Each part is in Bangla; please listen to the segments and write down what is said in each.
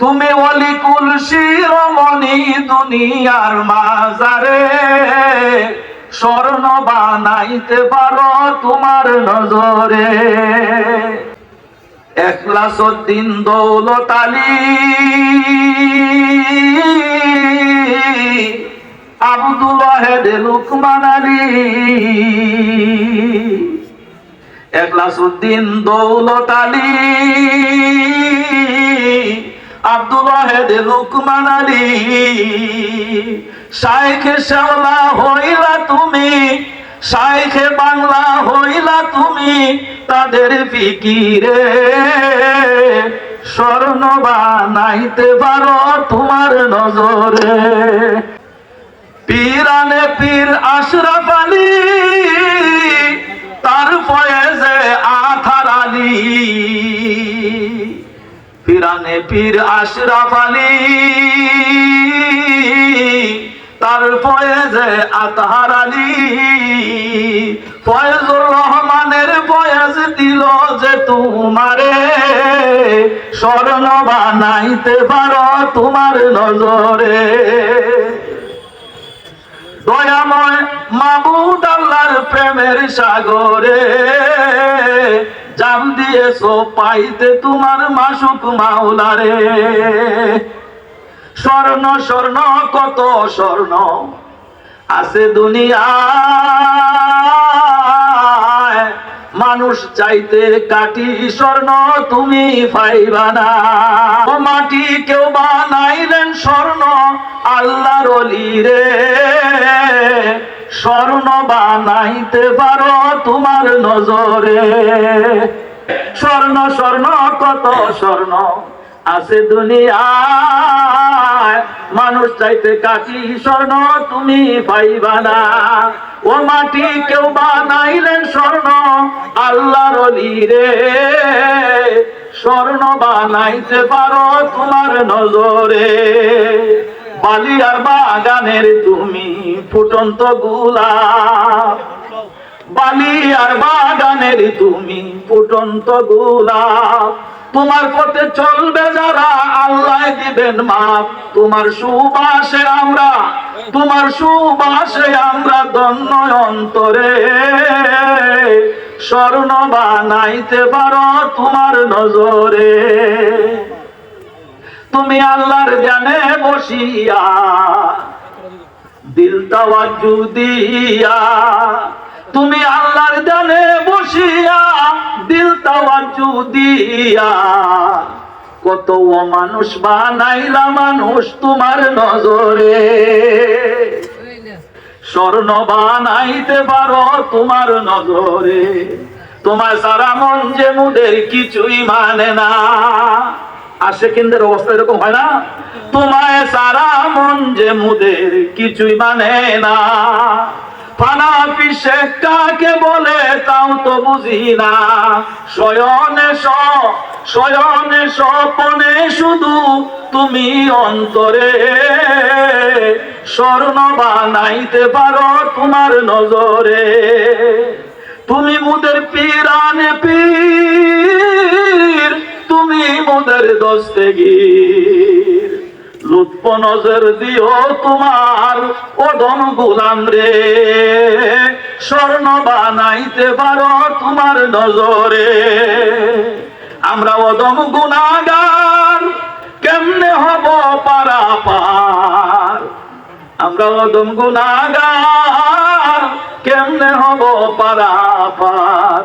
তুমি অলিকুল শিরোমণি দুনিয়ার মাজারে, স্বর্ণ বানাইতে পারো তোমার নজরে। এখলাসউদ্দিন দৌলত আলী, আব্দুল ওয়াহেদ লুকমান আলী। এখলাসউদ্দিন দৌলত আলী, আব্দুল ওয়াহেদ লুকমান আলী। শাইখে শেওলা হইলা তুমি, শাইখে বাংলা হইলা তুমি, তাদের ফিকিরে স্বর্ণ বানাইতে পারো তোমার নজরে। পীরানে পীর আশরাফ আলী, তার ফয়েজে আথার আলী। পীরানে পীর আশরাফ আলী, তার ফয়েজে আতাহার আলী। ফয়েজুর রহমানের ফয়েজ দিল যে তোমারে, স্বর্ণ বানাইতে পারো তোমার নজরে। দয়াময় মাবুদ আল্লাহর প্রেমের সাগরে, জাম দিয়েছো পাইতে তোমার মাসুক মাওলারে। স্বর্ণ স্বর্ণ কত স্বর্ণ আছে দুনিয়ায়, মানুষ চাইতে কাটি স্বর্ণ তুমি পাইবা না। ও মাটি কেউ বানাইলেন স্বর্ণ আল্লাহর ওলি রে, স্বর্ণ বানাইতে পারো তোমার নজরে। স্বর্ণ স্বর্ণ কত স্বর্ণ আছে দুনিয়ায়, মানুষ চাইতে কাটি স্বর্ণ তুমি পাইবা না। ও মাটি কেউ বানাইলেন স্বর্ণ আল্লাহর ওলি রে, স্বর্ণ বানাইতে পারো তোমার নজরে। বালিয়ার বাগানের তুমি ফুটন্ত গোলাপ, বালিয়ার বাগানের তুমি ফুটন্ত গোলাপ। তোমার পথে চলবে যারা আল্লাহ দিবেন মাপ। তোমার সুবাসে আমরা, তোমার সুবাসে আমরা ধন্য অন্তরে, স্বর্ণ বানাইতে পারো তোমার নজরে। তুমি আল্লাহর জ্ঞানে বসিয়া দিল তাওয়াজ্জু দিয়া, তুমি আল্লাহর জ্ঞানে বসিয়া দিল তাওয়াজ্জু দিয়া, কত মানুষ বানাইলা মানুষ তোমার নজরে। স্বর্ণ বানাইতে পারো তোমার নজরে। তোমার সারা মন যে মুদের কিছুই মানে না। আশিকিনদের অবস্থা এরকম হয় না? তোমায় সারা মন যে মুদের কিছুই মানে না। ফানা পিসে কাকে বলে তাও তো বুঝি না। শয়নে শয়নে স্বপনে শুধু তুমি অন্তরে, স্বর্ণ বানাইতে পারো তোমার নজরে। তুমি মুদের পীরানে পীর, তুমি মুদের দস্তগীর। লুৎফ নজর দিও তোমার ওদম গোলাম রে, স্বর্ণ বানাইতে পারো তোমার নজরে। আমরা ওদম গুনাহগার কেমনে হব পারাপার, আমরা ওদম গুনাহগার কেমনে হব পারাপার।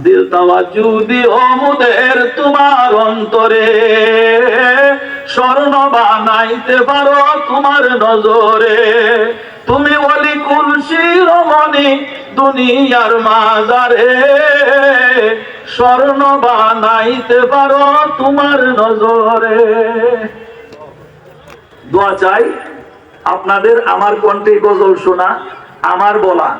দিল তাওয়াজ্জু দিও মুদের তোমার অন্তরে, স্বর্ণ বানাইতে পারো তোমার নজরে। তুমি অলিকুল শিরোমণি দুনিয়ার মাজারে, স্বর্ণ বানাইতে পারো তোমার নজরে। দোয়া চাই আপনাদের আমার কণ্ঠে গজল শোনা, আমার বলা।